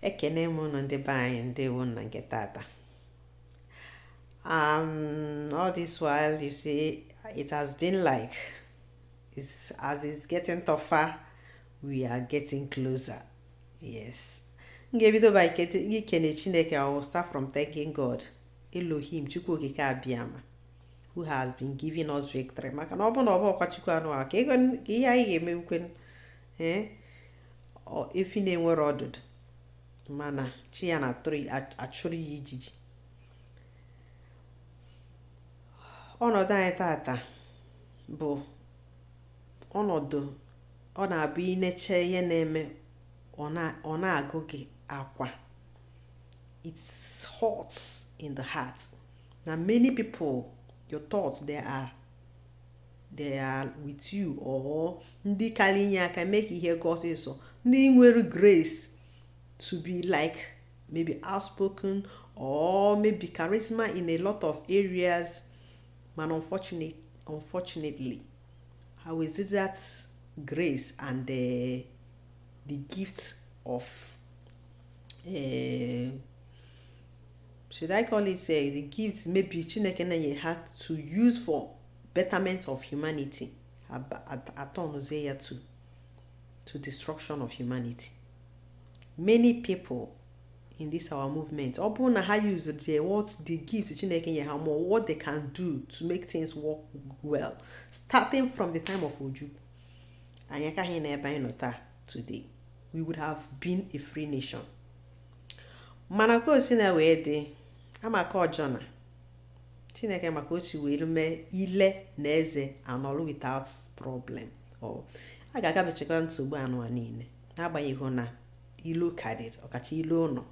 Ekene m unu ndị be anyị ndewo na nke tata. All this while you see it has been like as it's getting tougher, we are getting closer. Yes. M ga-ebido by ikene Chineke. I will start from thanking God. Elohim Chukwu Okike Abịama, who has been giving us victory. Maka na ọ bụ na ọ bụ ọkwa Chukwu anụ a ka ihe anyị ga-emekwen efi na-enwere ọdụdụ mana chi ya na-achụrụ ya ijiji. Ọnọdụ anyị tata bụ ọnọdụ ọ na-abụ ineche ihe na-eme ọ na-agụ gị akwa. It's hot in the heart. Now many people, your thoughts they are with you, or ndị kalinye aka make ihe gosi so ndị nwere grace to be like maybe outspoken or maybe charisma in a lot of areas, but unfortunately, how is it that grace and the gift of should I call it the gifts maybe Chineke na had to use for betterment of humanity atonze to destruction of humanity. Many people in this our movement, open na how use the gifts Chineke nye ha more what they can do to make things work well, starting from the time of Oju. Anyaka hin na ebe anyị nọ taa today, we would have been a free nation. Mana ka o si na wee dị amaka ọjọọ na Chineke maka o si wee mee ile na eze anọlụ without problem. A ga-agabechekwa nsogbu anụ a niile n'agbanyeghị na ilu karịrị, ọkacha ilu ụlọ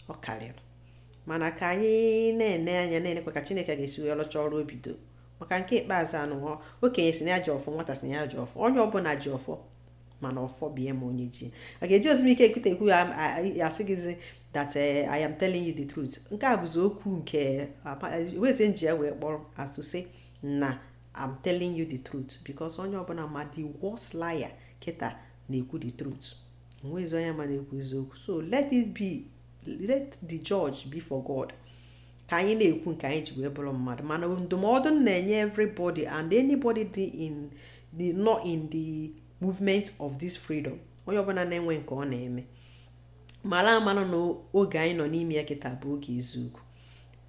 ọ karịrị. Mana ka anyị na-ene anya na-enekwa ka Chineke ga-esi wee lụcha ọrụ obido. Maka nke ikpeazụ anụ okenye si na ya ji ọfọ, nwata si na ya ji ọfọ, onye ọbụla ji ọfọ mana ọfọ bie ma onye ji. A ga-eji ozumike ekwutekwu ya asị gịzi that I am telling you the truth. Nke a bụzi okwu nke wete nji ya wee kpọrọ as to say na I'm telling you the truth, because onye ọbụla ma the worst liar kịta na-ekwu the truth. Nwezi onye ma na-ekwu eziokwu. So let the judge be for God. Ka anyị na-ekwu nke anyị ji wee bụrụ mmadụ, mana ndụmọdụ na-enye everybody and anybody not in the movement of this freedom. Onye ọbụla na-enwe nke ọ na-eme mara amara na oge anyị nọ n'ime ya kịta bụ oge eziokwu.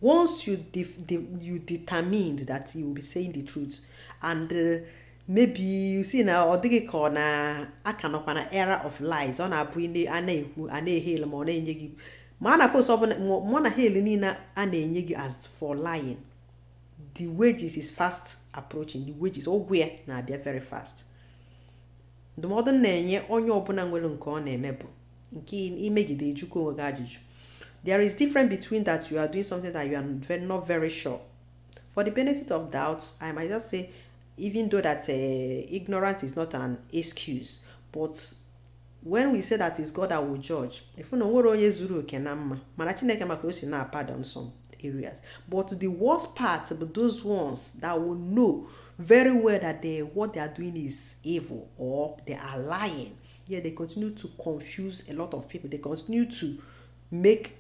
Once you determined that you will be saying the truth, and maybe you see na ọ dịghị ka ọ na aka nọkwa na era of lies, ọ na-abụ a na-ekwu a na-ehele ma ọ na-enye gị ma a na-akpọsọ ọbụla mụ na hale niile a na-enye gị as for lying. The wages is fast approaching. The wages ụgwọ ya na-abịa very fast. Ndụmọdụ na-enye onye ọbụla nwere nke ọ na-eme bụ nke imegide ejukwu onwe gị ajụjụ. There is difference between that you are doing something that you are not very sure. For the benefit of doubt, I might just say, even though that ignorance is not an excuse, but when we say that it's God that will judge, if you know nwere onye zuru oke na mma, mana Chineke maka o si na pardon some areas. But the worst part of those ones that will know very well that what they are doing is evil or they are lying. Yeah, they continue to confuse a lot of people. They continue to make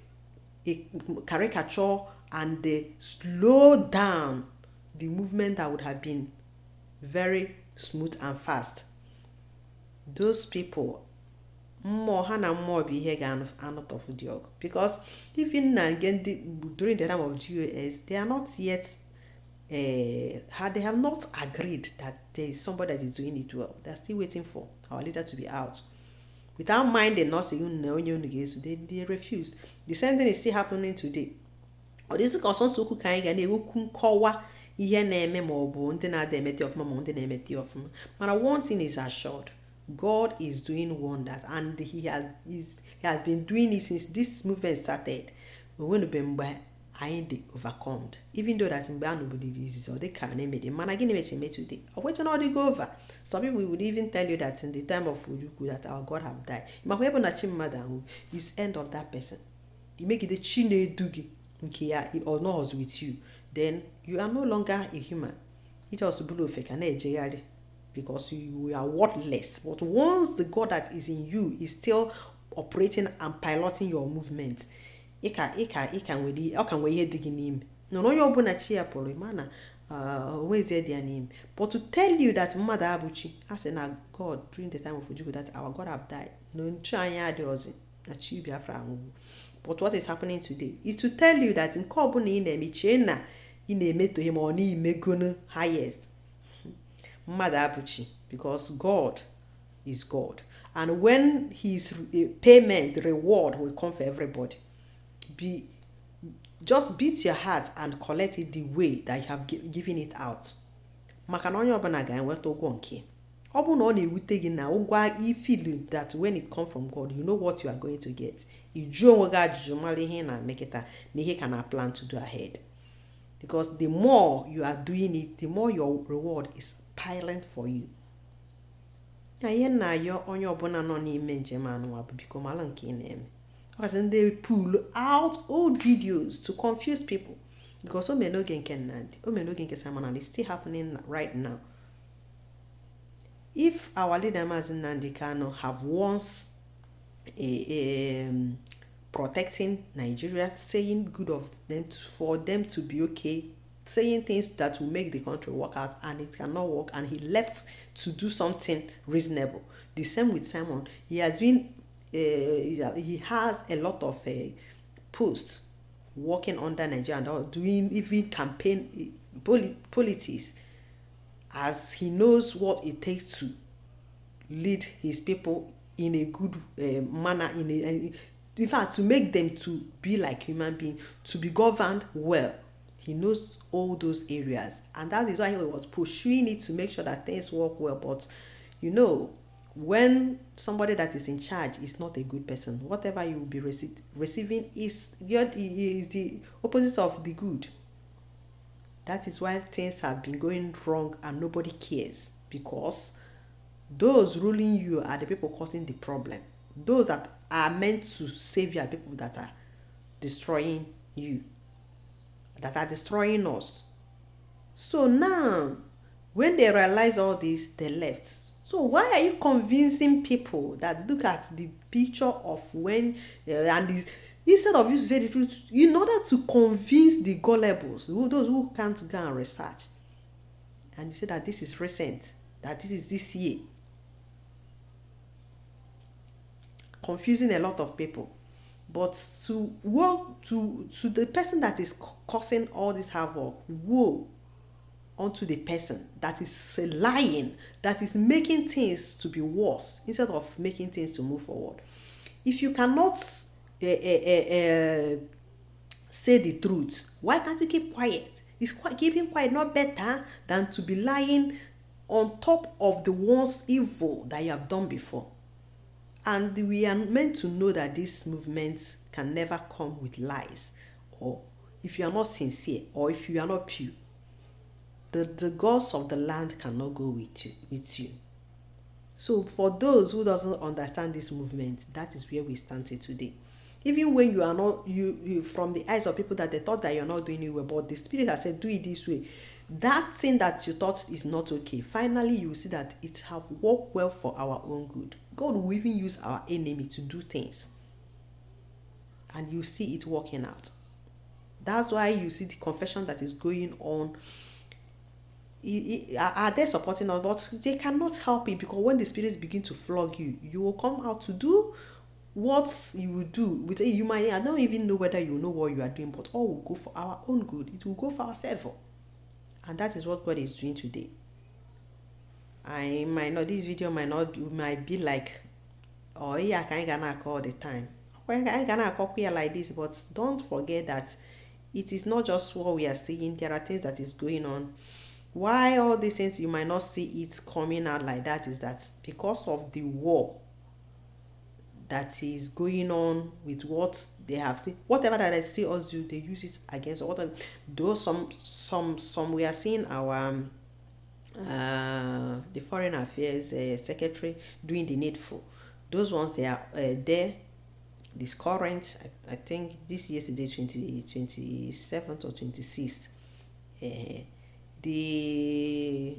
a caricature and they slow down the movement that would have been very smooth and fast. Those people, more hana more be here not of the dog, because even again during the time of GOS, they are not yet they have not agreed that there is somebody that is doing it well. They are still waiting for our leader to be out. Without minding not saying they refused. The same thing is still happening today. Or this is concerned to can nkọwa ihe na-eme ma ọ bụ ndị na-ada emete ọfụma ma ndị na-emete ọfụma. But one thing is assured, God is doing wonders, and he has been doing it since this movement started. When mgbe anyị dị overcome, even though that mgbe anụ bụ disease or they can emede mana gịnị mechi eme today or which not go over. Some people would even tell you that in the time of Ojukwu that our God have died. Makwa ebe na chi mmadụ ahụ is end of that person. You make it the chi na-edu gị nke ya or not with you, then you are no longer a human. It also bụrụ ofeka na-ejegharị because you are worthless. But once the God that is in you is still operating and piloting your movement. It can where you digging him. No, you open chia polo, mana. Where's their name? But to tell you that Mother Abuchi, I said, now God, during the time of Ujugu, that our God have died. No, but what is happening today is to tell you that in Kobuni in Emichena, in a to him or ni megono highest. Mother Abuchi, because God is God. And when his payment, the reward will come for everybody. Just beat your heart and collect it the way that you have given it out. Maka na onye ọbụla ga-enweta ụgwọ nke. Ọ bụ na ọ na-ewute gị na ụgwọ ifeel that when it comes from God, you know what you are going to get. Iju onwe gị ajụjụ mara ihe na mekịta na ihe ka na plan to do ahead. Because the more you are doing it, the more your reward is piling for you. Ihe na-ayọ onye ọbụla nọ n'ime njem anụwa bụ biko mara nke ị na-eme. Because they pull out old videos to confuse people. Because o no gen Nandi, o no gen Simon, and it's still happening right now. If our leader Mazi Nandi Kano have once protecting Nigeria, saying good of them for them to be okay, saying things that will make the country work out, and it cannot work, and he left to do something reasonable. The same with Simon. He has been he has a lot of posts working under Nigeria and doing even campaign politics, as he knows what it takes to lead his people in a good manner, in fact to make them to be like human beings, to be governed well. He knows all those areas, and that is why he was pursuing it to make sure that things work well. But when somebody that is in charge is not a good person, whatever you will be receiving is the opposite of the good. That is why things have been going wrong and nobody cares, because those ruling you are the people causing the problem. Those that are meant to save you are people that are destroying you, that are destroying us. So now, when they realize all this, they left. So why are you convincing people that look at the picture of when instead of you to say the truth, in order to convince the gullibles, those who can't go and research, and you say that this is recent, that this is this year, confusing a lot of people. But to woe to the person that is causing all this havoc, woe onto the person that is lying, that is making things to be worse instead of making things to move forward. If you cannot say the truth, why can't you keep quiet? Is keeping quiet not better than to be lying on top of the one's evil that you have done before? And we are meant to know that this movement can never come with lies, or if you are not sincere, or if you are not pure. The gods of the land cannot go with you. So for those who doesn't understand this movement, that is where we stand today. Even when you are not, you from the eyes of people that they thought that you're not doing it well, but the Spirit has said, do it this way. That thing that you thought is not okay, finally you will see that it have worked well for our own good. God will even use our enemy to do things, and you see it working out. That's why you see the confession that is going on. Are they supporting us? But they cannot help it, because when the spirits begin to flog you, you will come out to do what you will do. With you might I don't even know whether you know what you are doing, but all will go for our own good. It will go for our favor, and that is what God is doing today. This video might be like, oh yeah, I can all the time. I can call like this, but don't forget that it is not just what we are seeing. There are things that is going on. Why all these things you might not see it coming out like that is that because of the war that is going on with what they have seen, whatever that they see us do, they use it against us. Whatever. Though some we are seeing our the foreign affairs secretary doing the needful. Those ones, they are there. This current, I think this yesterday 27th or 26th. The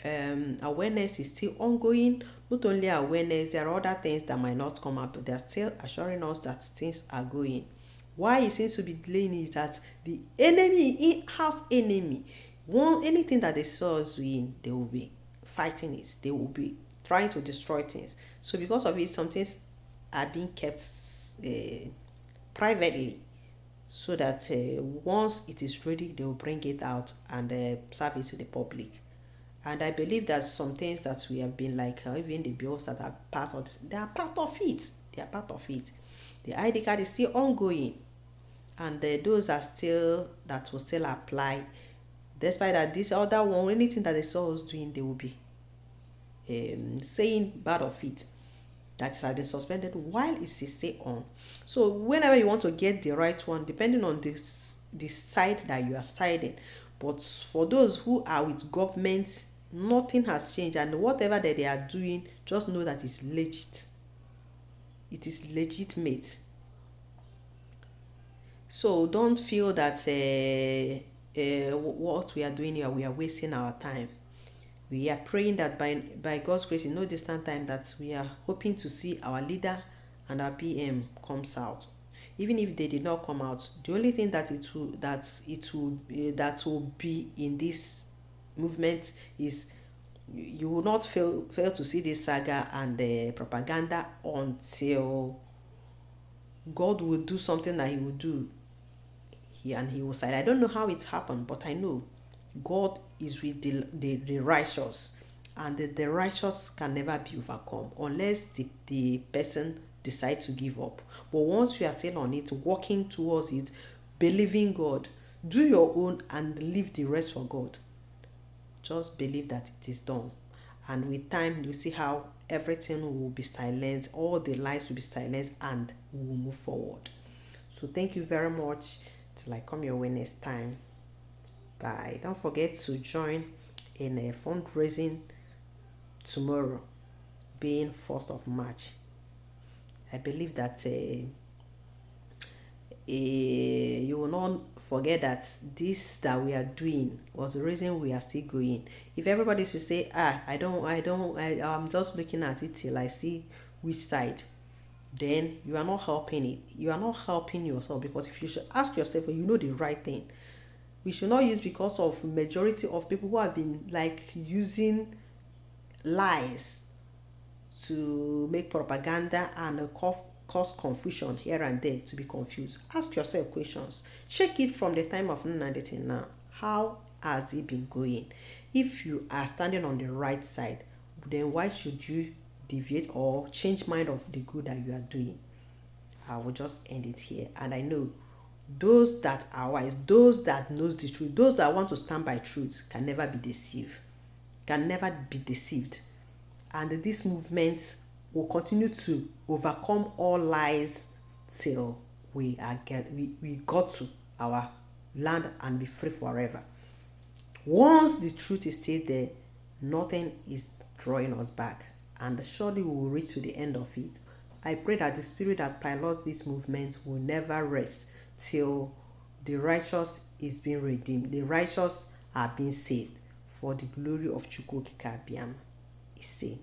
awareness is still ongoing. Not only awareness, there are other things that might not come up, but they are still assuring us that things are going. Why it seems to be delaying is that the enemy, in-house enemy, anything that they saw us doing, they will be fighting it. They will be trying to destroy things. So because of it, some things are being kept privately, so that once it is ready, they will bring it out and serve it to the public. And I believe that some things that we have been like, even the bills that are part of this, they are part of it. They are part of it. The ID card is still ongoing, and those are still, that will still apply. Despite that, this other one, anything that they saw us doing, they will be saying bad of it, that it has been suspended while it is still on. So whenever you want to get the right one, depending on this side that you are siding, but for those who are with government, nothing has changed, and whatever that they are doing, just know that it's legit. It is legitimate. So don't feel that what we are doing here, we are wasting our time. We are praying that by God's grace, in no distant time, that we are hoping to see our leader and our PM comes out. Even if they did not come out, the only thing that will be in this movement is you will not fail to see this saga and the propaganda until God will do something that He will do. He will say, I don't know how it happened, but I know God is with the righteous, and the righteous can never be overcome unless the person decides to give up. But once you are still on it, working towards it, believing God, do your own and leave the rest for God. Just believe that it is done, and with time you see how everything will be silenced, all the lies will be silenced, and we will move forward. So thank you very much. Till I come your way next time. Bye. Don't forget to join in a fundraising tomorrow, being 1st of March. I believe that you will not forget that this that we are doing was the reason we are still going. If everybody should say, I'm just looking at it till I see which side, then you are not helping it. You are not helping yourself, because if you should ask yourself, you know the right thing. We should not use, because of majority of people who have been like using lies to make propaganda and cause confusion here and there, to be confused. Ask yourself questions. Check it from the time of Nnamdi till now. How has it been going? If you are standing on the right side, then why should you deviate or change mind of the good that you are doing? I will just end it here. And I know those that are wise, those that knows the truth, those that want to stand by truth, can never be deceived. And this movement will continue to overcome all lies till we got to our land and be free forever. Once the truth is still there, nothing is drawing us back, and surely we will reach to the end of it. I pray that the spirit that pilots this movement will never rest till the righteous is being redeemed, the righteous are being saved, for the glory of Chukwu Okike Abiam. Ise.